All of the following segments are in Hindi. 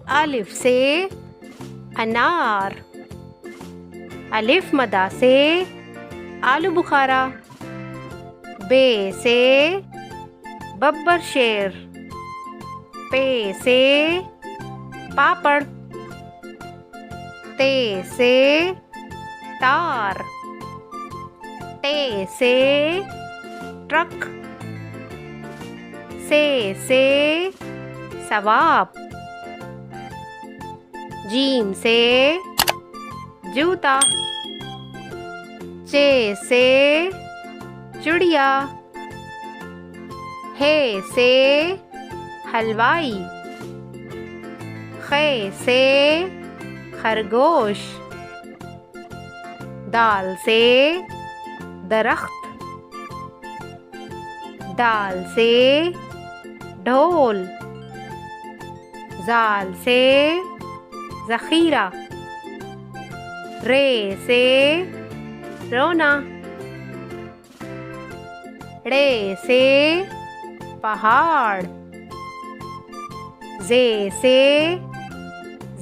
अलिफ से अनार। अलिफ मदा से आलू बुखारा। बे से बब्बर शेर। पे से पापड़। ते से तार। टे से ट्रक। से सवाब। जीम से जूता। चे से चिड़िया। हे से हलवाई। खे से खरगोश। दाल से दरख्त। दाल से ढोल। जाल से ज़ख़ीरा। रे से रोना। ड़े से पहाड़। जे से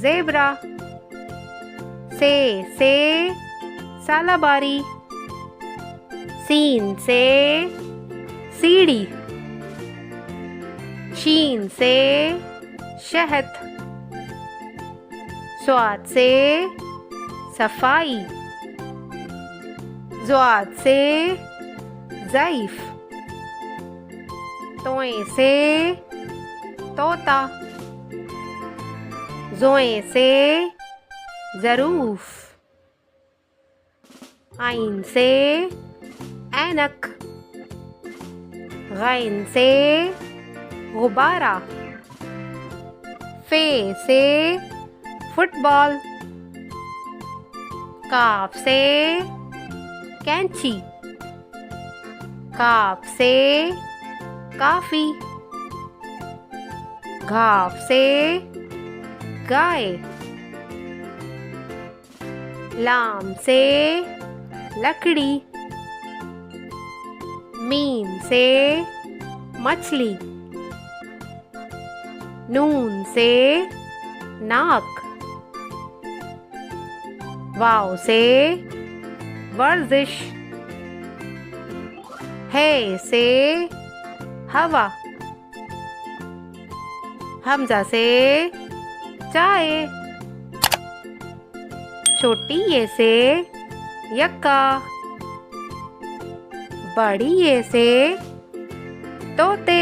ज़ेब्रा। से सालाबारी। सीन से सीढ़ी। शीन से शहद। स्वाद से सफाई। ज़्वाद से ज़ईफ। तोए से तोता। ज़ोए से ज़रूफ। आइन से ऐनक। गैन से गुब्बारा। फे से फुटबॉल। काफ से कैंची। काफ से काफी। घाफ से गाय। लाम से लकड़ी। मीम से मछली। नून से नाक। वाव से वर्जिश। है से हवा। हमजा से चाय। छोटी ये से यक्का। बड़ी ये से तोते।